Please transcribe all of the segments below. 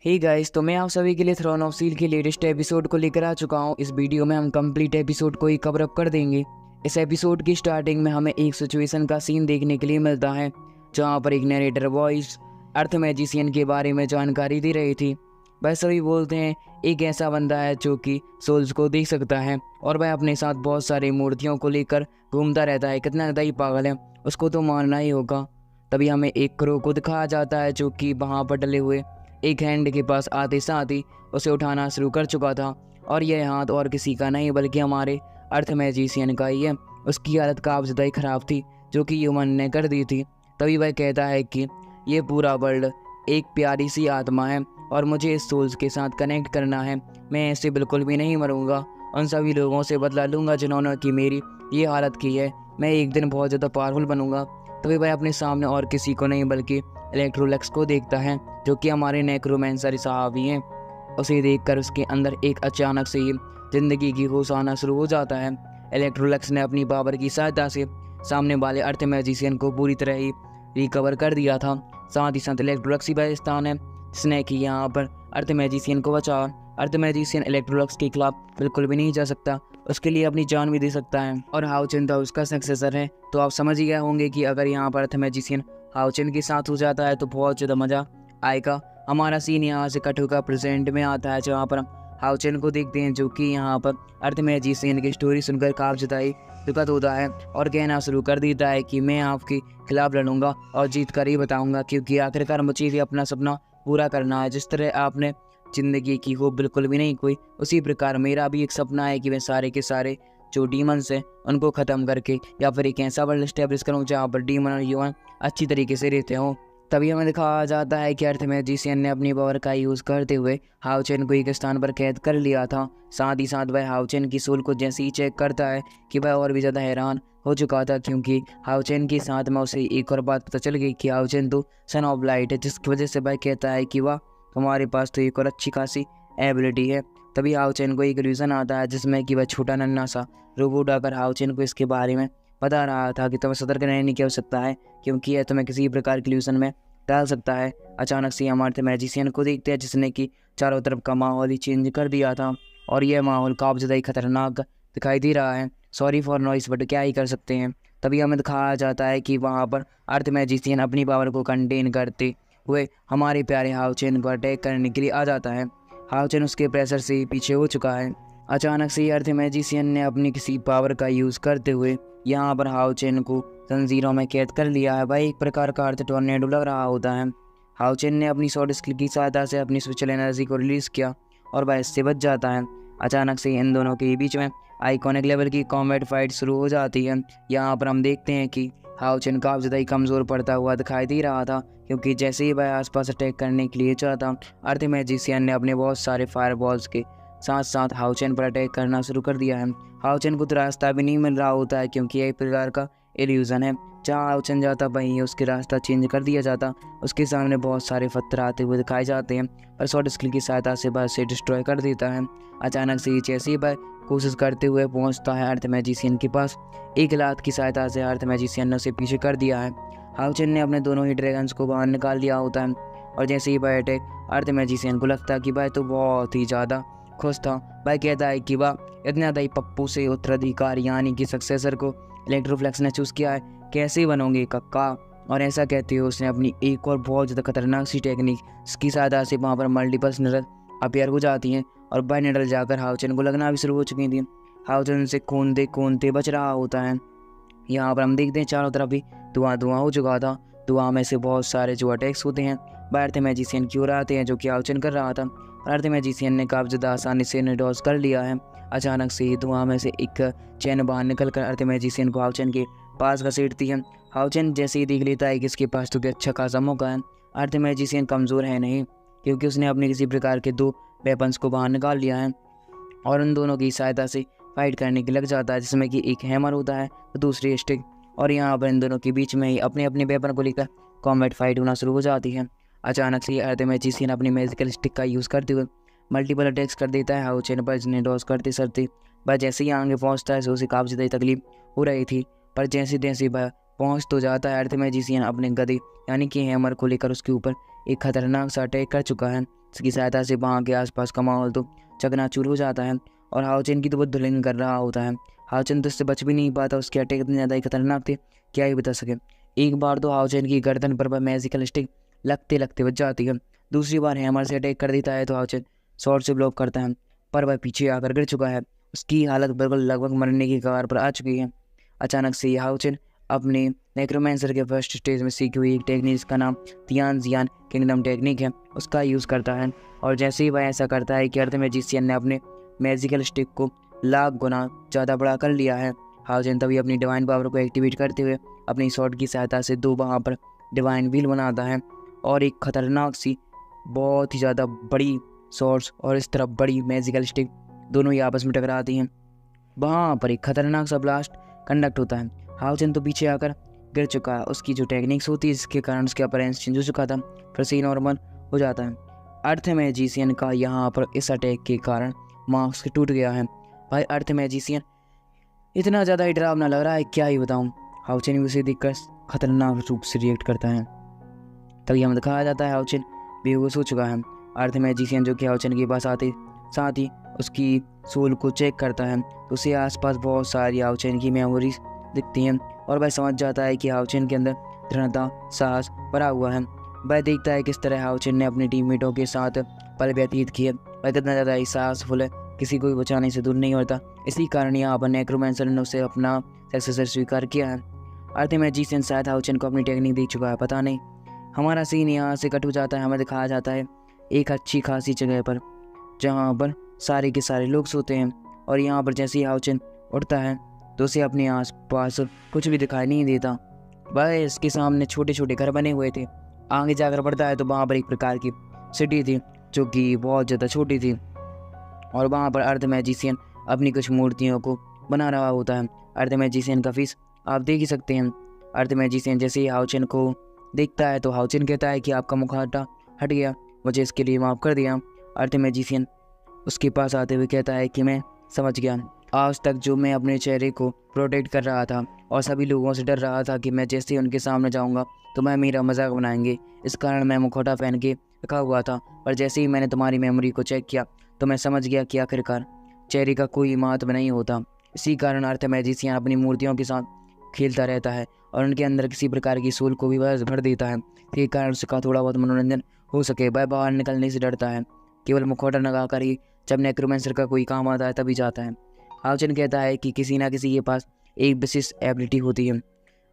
Hey guys, तो मैं आप सभी के लिए थ्रोन ऑफ सील के लेटेस्ट एपिसोड को लेकर आ चुका हूँ। इस वीडियो में हम कंप्लीट एपिसोड को ही कवर अप कर देंगे। इस एपिसोड की स्टार्टिंग में हमें एक सिचुएशन का सीन देखने के लिए मिलता है, जहाँ पर एक नरेटर वॉइस अर्थ मैजिशियन के बारे में जानकारी दे रही थी। वह सभी बोलते हैं एक ऐसा बंदा है जो कि सोल्स को देख सकता है और वह अपने साथ बहुत सारी मूर्तियों को लेकर घूमता रहता है। कितना ज़्यादा ही पागल है, उसको तो मानना ही होगा। तभी हमें एक क्रो को दिखाया जाता है जो कि वहाँ पर डले हुए एक हैंड के पास आते साथ ही उसे उठाना शुरू कर चुका था। और यह हाथ और किसी का नहीं बल्कि हमारे अर्थ मैजिशियन का ही है। उसकी हालत काफ़ी ज़्यादा ही ख़राब थी जो कि ह्यूमन ने कर दी थी। तभी वह कहता है कि ये पूरा वर्ल्ड एक प्यारी सी आत्मा है और मुझे इस सोल्स के साथ कनेक्ट करना है। मैं ऐसे बिल्कुल भी नहीं मरूंगा। उन सभी लोगों से बदला लूँगा जिन्होंने कि मेरी ये हालत की है। मैं एक दिन बहुत ज़्यादा पावरफुल बनूंगा। तभी वह अपने सामने और किसी को नहीं बल्कि इलेक्ट्रोलक्स को देखता है जो कि हमारे नेक्रोमेंसर साहब ही हैं। उसे देखकर उसके अंदर एक अचानक से ही जिंदगी की होश आना शुरू हो जाता है। इलेक्ट्रोलक्स ने अपनी पावर की सहायता से सामने वाले अर्थ मैजिशियन को पूरी तरह ही रिकवर कर दिया था। साथ ही साथ इलेक्ट्रोलक्स ही वह स्थान है जिसने कि यहाँ पर अर्थ मैजिशियन को बचाया। अर्थ मैजिशियन इलेक्ट्रोलक्स के खिलाफ बिल्कुल भी नहीं जा सकता, उसके लिए अपनी जान भी दे सकता है। और हाओ चेन था उसका सक्सेसर है। तो आप समझ ही गए होंगे कि अगर यहाँ पर अर्थ मैजिशियन हाओ चेन के साथ हो जाता है तो बहुत ज़्यादा मज़ा आएगा। हमारा सीन यहाँ से कट होकर प्रेजेंट में आता है, जहाँ पर हम हाओ चेन को देखते हैं जो कि यहाँ पर अर्थ मैजिशियन की स्टोरी सुनकर काफ़ी ज़्यादा ही दुखद होता है और कहना शुरू कर देता है कि मैं आपके खिलाफ लड़ूंगा और जीत कर ही बताऊंगा, क्योंकि आखिरकार मुझे भी अपना सपना पूरा करना है। जिस तरह आपने ज़िंदगी की हो बिल्कुल भी नहीं कोई, उसी प्रकार मेरा भी एक सपना है कि मैं सारे के सारे जो डीमंस हैं उनको ख़त्म करके या फिर एक ऐसा वर्ल्ड स्टैब्लिश करूँ जहाँ पर डीमन और ह्यूमन अच्छी तरीके से रहते हों। तभी हमें दिखाया जाता है कि अर्थ मैजिशियन ने अपनी पावर का यूज़ करते हुए हाओ चेन को एक स्थान पर कैद कर लिया था। साथ ही साथ वह हाओ चेन की सोल को जैसे ही चेक करता है कि वह और भी ज़्यादा हैरान हो चुका था, क्योंकि हाओ चेन के साथ में उसे एक और बात पता चल गई कि हाओ चेन तो सन ऑफ लाइट है, जिसकी वजह से वह कहता है कि वाह तुम्हारे पास तो एक और अच्छी खासी एबिलिटी है। तभी हाओ चेन को एक रीज़न आता है जिसमें कि वह छोटा नन्हा सा रोबोट आकर हाओ चेन को इसके बारे में बता रहा था कि तुम्हें सतर्क रहने की आवश्यकता है, क्योंकि यह तुम्हें किसी प्रकार की इल्यूजन में डाल सकता है। अचानक से हमारे मैजिशियन को देखते हैं जिसने कि चारों तरफ का माहौल ही चेंज कर दिया था और यह माहौल काफ़ी ज़्यादा ही खतरनाक दिखाई दे रहा है। सॉरी फॉर नॉइस, बट क्या ही कर सकते हैं। तभी हमें दिखाया जाता है कि वहाँ पर अर्थ मैजिशियन अपनी पावर को कंटेन करते हुए हमारे प्यारे हाओ चेन को अटैक करने के लिए आ जाता है। हाओ चेन उसके प्रेशर से पीछे हो चुका है। अचानक से ही अर्थ मैजिशियन ने अपनी किसी पावर का यूज़ करते हुए यहाँ पर हाओ चेन को जंजीरों में कैद कर लिया है। भाई एक प्रकार का अर्थ टॉर्नेडो लग रहा होता है। हाओ चेन ने अपनी शॉर्ट स्किल की सहायता से अपनी स्पिरिचुअल एनर्जी को रिलीज़ किया और वह इससे बच जाता है। अचानक से इन दोनों के बीच में आइकॉनिक लेवल की कॉम्बैट फाइट शुरू हो जाती है। यहाँ पर हम देखते हैं कि हाओ चेन काफ़ी ज़्यादा ही कमज़ोर पड़ता हुआ दिखाई दे रहा था, क्योंकि जैसे ही वह आसपास अटैक करने के लिए चला था, अर्थ मैजिशियन ने अपने बहुत सारे फायर बॉल्स के साथ साथ हाओ चेन पर अटैक करना शुरू कर दिया है। हाओ चेन को तो रास्ता भी नहीं मिल रहा होता है, क्योंकि एक प्रकार का इल्यूजन है, जहाँ हाओ चेन जाता वहीं उसके रास्ता चेंज कर दिया जाता। उसके सामने बहुत सारे पत्थर आते हुए दिखाए जाते हैं और शॉर्ट स्किल की सहायता से वह इसे डिस्ट्रॉय कर देता है। अचानक से जैसे ही वह कोशिश करते हुए पहुंचता है अर्थ मैजिशियन के पास, एक लात की सहायता से अर्थ मैजिशियन ने उसे पीछे कर दिया है। हाओ चेन ने अपने दोनों ही ड्रैगन्स को बाहर निकाल दिया होता है और जैसे ही वह अटैक अर्थ मैजिशियन को लगता है कि वह तो बहुत ही ज़्यादा खुश था। वह कहता है कि वह इतना ज़्यादा ही पप्पू से उत्तराधिकार यानी कि सक्सेसर को इलेक्ट्रोफ्लेक्स ने चूज़ किया है, कैसे बनोगे कक्का। और ऐसा कहते हुए उसने अपनी एक और बहुत ज़्यादा खतरनाक सी टेक्निक जिसकी सहायता से वहाँ पर मल्टीपल्स निडल अपीयर हो जाती हैं और वह निडल जाकर हाओ चेन को लगना भी शुरू हो चुकी थी। हाओ चेन से खूनते बच रहा होता है। यहाँ पर हम देखते हैं चारों तरफ भी धुआं धुआं हो चुका था। धुआं में से बहुत सारे जो अटैक्स होते हैं वह अर्थ मैजिशियन की ओर आते हैं, जो कि हाओ चेन कर रहा था। और अर्थ मैजिशियन ने काफ़ी ज़्यादा आसानी से निर्डॉज कर लिया है। अचानक से ही धुआं में से एक चैन बाहर निकल कर अर्थ मैजिशियन को हाओ चेन के पास घसीटती है। हाओ चेन जैसे ही देख लेता है कि इसके पास तो अच्छा खासा मौका है। अर्थ मैजिशियन कमज़ोर है नहीं, क्योंकि उसने अपने किसी प्रकार के दो वेपन्स को बाहर निकाल लिया है और उन दोनों की सहायता से फाइट करने के लग जाता है, जिसमें कि एक हैमर होता है तो दूसरी स्टिक। और यहाँ पर इन दोनों के बीच में ही अपने अपने वेपन को लेकर कॉम्बैट फाइट होना शुरू हो जाती है। अचानक से अर्थ मैजिशियन अपनी मैजिकल स्टिक का यूज़ करते हुए मल्टीपल अटैक्स कर देता है हाओ चेन पर, जिन्हें डॉस करते सरते वह जैसे ही आगे पहुँचता है तो उसे काफ़ी ज़्यादा तकलीफ हो रही थी। पर जैसे जैसे वह पहुँच तो जाता है, अर्थ मैजिशियन अपने गदे यानी कि हैमर को लेकर उसके ऊपर एक खतरनाक सा अटैक कर चुका है, इसकी सहायता से वहाँ के आसपास का माहौल तो चकनाचूर हो जाता है और हाओचेन की तो वो धुलिंग कर रहा होता है। हाओचेन तो इससे बच भी नहीं पाता, उसके अटैक इतने ज़्यादा ही खतरनाक थे, क्या ही बता सके। एक बार तो हाओचेन की गर्दन पर वह मैजिकल स्टिक लगते लगते बच जाती है। दूसरी बार हैमर से अटैक कर देता है तो हाओचेन शॉर्ट से ब्लॉक करता है, पर वह पीछे आकर गिर चुका है। उसकी हालत बिल्कुल लगभग मरने की कगार पर आ चुकी है। अचानक से हाओचेन अपने नेक्रोमेंसर के फर्स्ट स्टेज में सीखी हुई एक टेक्निक, जिसका नाम तियानजियान किंगडम टेक्निक है, उसका यूज़ करता है। और जैसे ही वह ऐसा करता है कि अर्थ मैजिशियन ने अपने मैजिकल स्टिक को लाख गुना ज़्यादा बड़ा कर लिया है। हाओचेन तभी अपनी डिवाइन पावर को एक्टिवेट करते हुए अपनी शॉट की सहायता से दो वहाँ पर डिवाइन व्हील बनाता है और एक खतरनाक सी बहुत ही ज़्यादा बड़ी शॉर्ट्स और इस तरफ बड़ी मैजिकल स्टिक दोनों ही आपस में टकराती हैं। वहाँ पर एक खतरनाक सा ब्लास्ट कंडक्ट होता है। हाओचेन तो पीछे आकर गिर चुका है, उसकी जो टेक्निक्स होती है जिसके कारण उसके अपरेंस चेंज हो चुका था, फिर से नॉर्मल हो जाता है। अर्थ मैजिशियन का यहाँ पर इस अटैक के कारण मास्क टूट गया है। भाई अर्थ मैजिशियन इतना ज़्यादा ही डरावना लग रहा है, क्या ही बताऊँ। हाओचेन भी उसे देखकर खतरनाक रूप से रिएक्ट करता है। तभी हमें दिखाया जाता है हाओचेन बेहोश हो चुका है। अर्थ मैजिशियन जो कि हाओचेन के पास आते साथ ही उसकी सोल को चेक करता है तो उसे आसपास बहुत सारी हाओचेन की मेमोरीज दिखती हैं और वह समझ जाता है कि हाओचेन के अंदर दृढ़ता साहस भरा हुआ है। वह देखता है किस तरह हाओचेन ने अपने टीममेटों के साथ पल व्यतीत किए, वह कितना ज़्यादा ही साहसफुल है, किसी को भी बचाने से दूर नहीं होता। इसी कारण यहाँ पर नेक्रोमेंसर ने उसे अपना सक्सेसर स्वीकार किया है। अर्थ मैजिशियन शायद हाओचेन को अपनी टेक्निक देख चुका है, पता नहीं। हमारा सीन यहाँ से कट हो जाता है। हमें दिखाया जाता है एक अच्छी खासी जगह पर जहाँ पर सारे के सारे लोग सोते हैं और यहाँ पर जैसे ही हाओचेन उठता है तो उसे अपने आस पास कुछ भी दिखाई नहीं देता। वह इसके सामने छोटे छोटे घर बने हुए थे। आगे जाकर बढ़ता है तो वहाँ पर एक प्रकार की सिटी थी जो कि बहुत ज़्यादा छोटी थी और वहाँ पर अर्थ मैजिशियन अपनी कुछ मूर्तियों को बना रहा होता है। अर्थ मैजिशियन का फीस आप देख ही सकते हैं। अर्थ मैजिशियन जैसे ही हाओचेन को देखता है तो हाओचेन कहता है कि आपका मुखौटा हट गया, मुझे इसके लिए माफ़ कर दिया। अर्थ मैजिशियन उसके पास आते हुए कहता है कि मैं समझ गया, आज तक जो मैं अपने चेहरे को प्रोटेक्ट कर रहा था और सभी लोगों से डर रहा था कि मैं जैसे ही उनके सामने जाऊंगा तो मैं मेरा मजाक बनाएंगे, इस कारण मैं मुखौटा पहन के रखा हुआ था। पर जैसे ही मैंने तुम्हारी मेमोरी को चेक किया तो मैं समझ गया कि आखिरकार चेहरे का कोई महत्व नहीं होता। इसी कारण अर्थ मैजिशियन अपनी मूर्तियों के साथ खेलता रहता है और उनके अंदर किसी प्रकार की सोल को भी वह भर देता है, इसी कारण उसका थोड़ा बहुत मनोरंजन हो सके। वह बाहर निकलने से डरता है, केवल मुखौटा लगाकर ही जब नेक्रोमेंसर का कोई काम आता है तभी जाता है। हाओचेन कहता है कि किसी ना किसी के पास एक विशिष्ट एबिलिटी होती है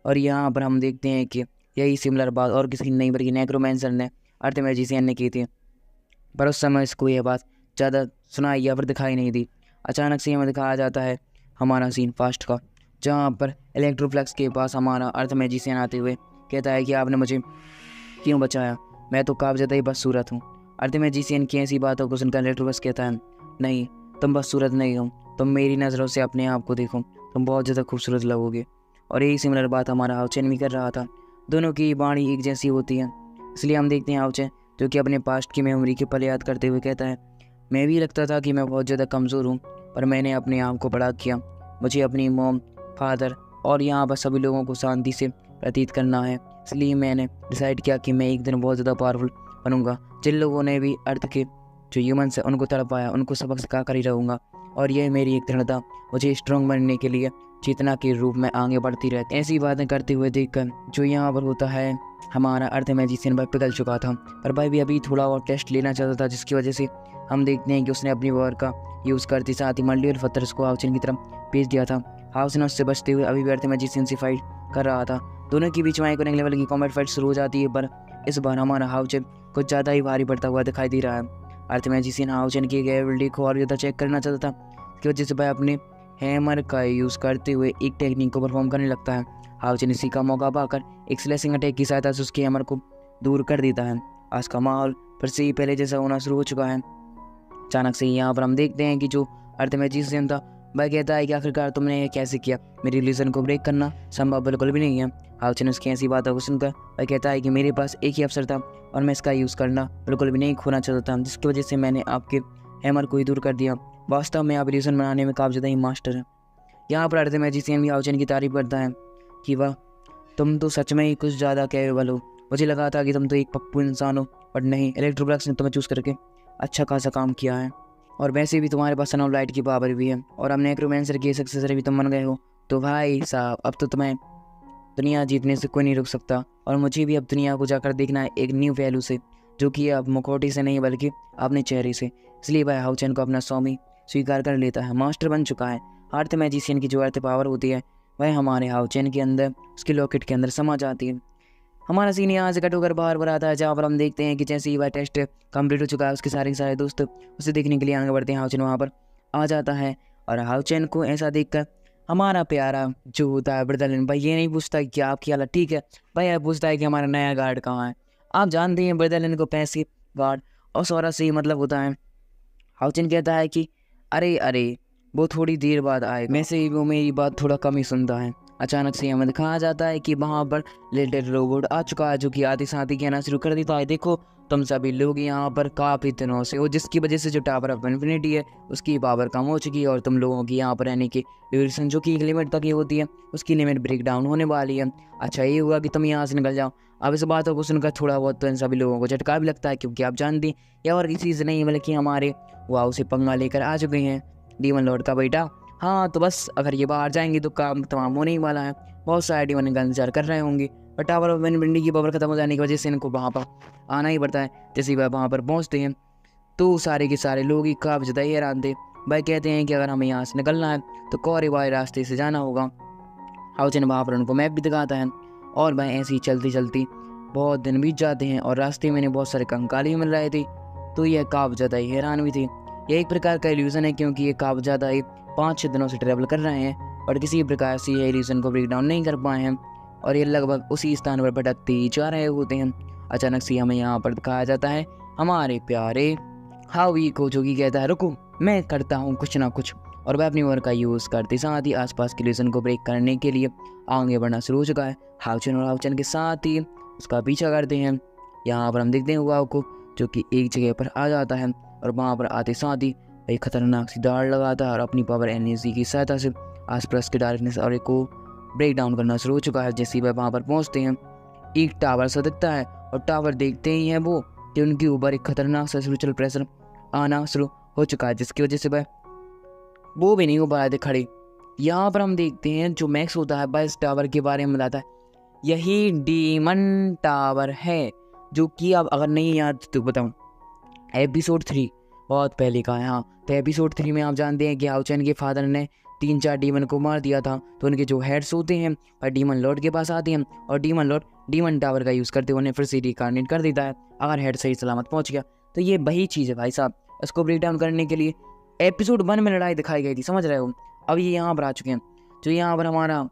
और यहाँ पर हम देखते हैं कि यही सिमिलर बात और किसी नहीं बल्कि नेक्रोमेंसर ने अर्थ मैजिशियन ने की थी, पर उस समय इसको यह बात ज़्यादा सुनाई या फिर दिखाई नहीं दी। अचानक से हमें दिखाया जाता है हमारा सीन फास्ट का, जहाँ पर इलेक्ट्रोफ्लेक्स के पास हमारा अर्थ मैजिशियन आते हुए कहता है कि आपने मुझे क्यों बचाया, मैं तो काफ़ी ही बदसूरत हूँ। अर्थ मैजिशियन की ऐसी बातों को सुनकर इलेक्ट्रोफ्लेक्स कहता है, नहीं तुम बदसूरत नहीं हो, तुम मेरी नज़रों से अपने आप को देखो, तुम बहुत ज़्यादा खूबसूरत लगोगे। और यही सिमिलर बात हमारा हाओचेन भी कर रहा था। दोनों की वाणी एक जैसी होती है, इसलिए हम देखते हैं हाओचेन जो कि अपने पास्ट की मेमोरी के पल याद करते हुए कहता है, मैं भी लगता था कि मैं बहुत ज़्यादा कमज़ोर हूँ, पर मैंने अपने आप को बड़ा किया। मुझे अपनी मॉम, फादर और यहाँ पर सभी लोगों को शांति से व्यतीत करना है, इसलिए मैंने डिसाइड किया कि मैं एक दिन बहुत ज़्यादा पावरफुल बनूंगा। जिन लोगों ने भी अर्थ के जो ह्यूमन्स है उनको तड़पाया, उनको सबक सिखा कर ही रहूँगा और यह मेरी एक दृढ़ता मुझे स्ट्रॉन्ग बनने के लिए चेतना के रूप में आगे बढ़ती रहती। ऐसी बातें करते हुए देखकर जो यहाँ पर होता है हमारा अर्थ मैजिशियन भाई पिघल चुका था, पर भाई भी अभी थोड़ा और टेस्ट लेना चाहता था, जिसकी वजह से हम देखते हैं कि उसने अपनी पावर का यूज़ करते साथ ही मल्टीपल पत्थर को हाउचेन की तरफ भेज दिया था। हाउचेन उससे बचते हुए अभी भी अर्थ मैजिशियन से फाइट कर रहा था। दोनों के बीच में एक लेवल की कॉम्बैट फाइट शुरू हो जाती है, पर इस बार हमारा हाउचेन कुछ ज़्यादा ही भारी पड़ता हुआ दिखाई दे रहा है। अर्थ मैजिशियन हाउचेन की एबिलिटी को और ज़्यादा चेक करना चाहता था, इसकी वजह से भाई अपने हैमर का यूज़ करते हुए एक टेक्निक को परफॉर्म करने लगता है। हाउचेन इसी का मौका पाकर एक स्लैशिंग अटैक की सहायता से उसके हैमर को दूर कर देता है। आज का माहौल फिर से ही पहले जैसा होना शुरू हो चुका है। अचानक से यहाँ पर हम देखते हैं कि जो अर्थ मैजिशियन था वह कहता है कि आखिरकार तुमने ये कैसे किया, मेरी रिलीजन को ब्रेक करना संभव बिल्कुल भी नहीं है। हाउचेन उसकी ऐसी बातों को सुनकर वह कहता है कि मेरे पास एक ही अवसर था और मैं इसका यूज़ करना बिल्कुल भी नहीं खोना चाहता था, जिसकी वजह से मैंने आपके हैमर को ही दूर कर दिया। वास्तव में आप रिलीजन बनाने में काफ़ी ज़्यादा ही मास्टर है। यहाँ पर अर्थ मैजिशियन भी हाउचेन की तारीफ करता है कि वाह, तुम तो सच में ही कुछ ज़्यादा कैपेबल हो। मुझे लगा था कि तुम तो एक पप्पू इंसान हो, बट नहीं, इलेक्ट्रोब्लक्स ने तुम्हें चूज़ करके अच्छा खासा काम किया है, और वैसे भी तुम्हारे पास सन ऑफ लाइट की पावर भी है, और अब नेक्रोमेंसर के सक्सेसर भी तुम बन गए हो। तो भाई साहब अब तो तुम्हें दुनिया जीतने से कोई नहीं रोक सकता, और मुझे भी अब दुनिया को जाकर देखना है एक न्यू वैल्यू से, जो कि अब मुखौटे से नहीं बल्कि अपने चेहरे से। इसलिए भाई हाउ चैन को अपना स्वामी स्वीकार कर लेता है, मास्टर बन चुका है। अर्थ मैजिशियन की जो अर्थ पावर होती है वह हमारे हाउ चैन के अंदर, उसके लॉकेट के अंदर समा जाती है। हमारा सीन यहाँ से कट होकर बाहर आता है, जहाँ पर हम देखते हैं कि जैसे ही वह टेस्ट कंप्लीट हो चुका है, उसके सारे के सारे दोस्त उसे देखने के लिए आगे बढ़ते हैं। हाउ चैन वहाँ पर आ जाता है, और हाउ चैन को ऐसा देखकर हमारा प्यारा जो होता है ब्रदरलैंड भाई ये नहीं पूछता कि आपकी हालत ठीक है, भाई यह पूछता है कि हमारा नया गार्ड कहाँ है। आप जानते हैं ब्रदरलैंड को पैसे गार्ड और सौरा से ही मतलब होता है। हाउ चैन कहता है कि अरे अरे वो थोड़ी देर बाद आए, में से ही वो मेरी बात थोड़ा कम ही सुनता है। अचानक से हमें दिखाया जाता है कि वहाँ पर लिटिल रोबोट आ चुका है, जो कि आते साथ ही कहना शुरू कर देता है, देखो तुम सभी लोग यहाँ पर काफ़ी दिनों से हो, जिसकी वजह से जो टावर ऑफ इन्फिनिटी है उसकी पावर कम हो चुकी है, और तुम लोगों की यहाँ पर रहने की ड्यूरेशन जो कि एक लिमिट तक ही होती है, उसकी लिमिट ब्रेक डाउन होने वाली है। अच्छा ये हुआ कि तुम यहाँ से निकल जाओ। अब इस बातों को सुनकर थोड़ा बहुत तो इन सभी लोगों को झटका भी लगता है, क्योंकि आप जानते हैं या और किसी से नहीं बल्कि हमारे वाओ से पंगा लेकर आ चुके हैं डीमन लॉर्ड का बेटा। हाँ तो बस अगर ये बाहर जाएंगे तो काम तमाम होने ही वाला है। बहुत सारे डीमन का इंतजार कर रहे होंगे, पर टावर ऑफ इन्फिनिटी की पावर खत्म हो जाने की वजह से इनको वहाँ पर आना ही पड़ता है। जैसे ही वह वहाँ पर पहुँचते हैं तो सारे के सारे लोग ही काफ़ी ज़्यादा हैरान थे। भाई कहते हैं कि अगर हमें यहाँ से निकलना है तो कौरे वाले रास्ते से जाना होगा। हाउ चैन वहाँ पर उनको मैप भी दिखाता है, और भाई ऐसे ही चलती चलती बहुत दिन बीत जाते हैं, और रास्ते में बहुत सारे कंकाल भी मिल रहे थे। तो यह काफ़ी ज़्यादा ही हैरान भी थी। यह एक प्रकार का इल्यूज़न है, क्योंकि ये काफ़ी ज़्यादा ही 5-6 दिनों से ट्रैवल कर रहे हैं, और किसी भी प्रकार से ये इल्यूज़न को ब्रेक डाउन नहीं कर पाए हैं, और ये लगभग उसी स्थान पर भटकते ही जा रहे होते हैं। अचानक से हमें यहाँ पर दिखाया जाता है हमारे प्यारे हावी को, जो कि कहता है रुको मैं करता हूँ कुछ ना कुछ, और वह अपनी ओर का यूज़ करते साथ ही आसपास के इल्यूज़न को ब्रेक करने के लिए आगे बढ़ना शुरू हो चुका है। हाउ चैन और हाउ चैन के साथ ही उसका पीछा करते हैं। यहाँ पर हम देखते हैं वाव को, जो कि एक जगह पर आ जाता है, और वहाँ पर आते साथ ही एक खतरनाक सी दाड़ लगाता है, और अपनी पावर एनर्जी की सहायता से आसपास के डार्कनेस और को ब्रेक डाउन करना शुरू हो चुका है। जैसे ही वह वहाँ पर पहुँचते हैं एक टावर सा दिखता है, और टावर देखते ही हैं वो कि उनके ऊपर एक खतरनाक सा स्पिरिचुअल प्रेशर आना शुरू हो चुका है, जिसकी वजह से वह वो भी नहीं हो पा रहे थे खड़े। यहाँ पर हम देखते हैं जो मैक्स होता है वह इस टावर के बारे में बताता है, यही डीमन टावर है, जो कि अब अगर नहीं याद तो बताऊँ एपिसोड 3 बहुत पहले का है। हाँ तो एपिसोड 3 में आप जानते हैं कि हाउ चैन के फादर ने 3-4 डीमन को मार दिया था, तो उनके जो हेड्स होते हैं वह डीमन लॉर्ड के पास आते हैं, और डीमन लॉर्ड डीमन टावर का यूज़ करते हुए उन्हें फिर से रिकार्नेट कर देता है अगर हेड सही सलामत पहुंच गया। तो ये वही चीज़ है भाई साहब, इसको ब्रेक डाउन करने के लिए एपिसोड 1 में लड़ाई दिखाई गई थी, समझ रहे हो। अब ये यहाँ पर आ चुके हैं, जो यहाँ पर हमारा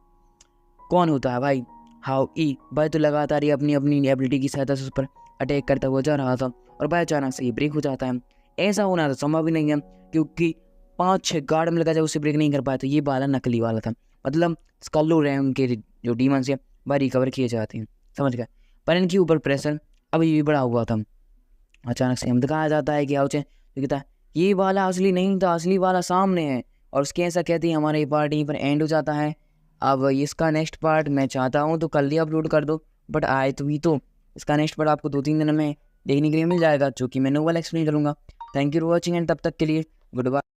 कौन होता है भाई हाउ ई, भाई तो लगातार ये अपनी अपनी एबिलिटी की सहायता से उस पर अटैक करता हुआ जा रहा था, और भाई अचानक से ये ब्रेक हो जाता है। ऐसा होना तो संभव ही नहीं है, क्योंकि 5-6 गार्ड मिलकर जब उसे ब्रेक नहीं कर पाए, तो ये वाला नकली वाला था, मतलब स्कल्लो रैम के जो डीमंस हैं वह रिकवर किए जाते हैं, समझ गए। पर इनके ऊपर प्रेशर अभी भी बढ़ा हुआ था। अचानक से हम दिखाया जाता है कि हाउ चैन तो कहता है ये वाला असली नहीं था, असली वाला सामने है, और उसके ऐसा कहते ही हमारा ये पार्ट यहीं पर एंड हो जाता है। अब इसका नेक्स्ट पार्ट मैं चाहता हूँ तो कल ही अपलोड कर दो, बट आए तो भी तो इसका नेक्स्ट पार्ट आपको 2-3 दिन में देखने के लिए मिल जाएगा, जो कि मैं नोवेल एक्सप्लेन करूँगा। Thank you for watching, and तब तक के लिए गुड बाय।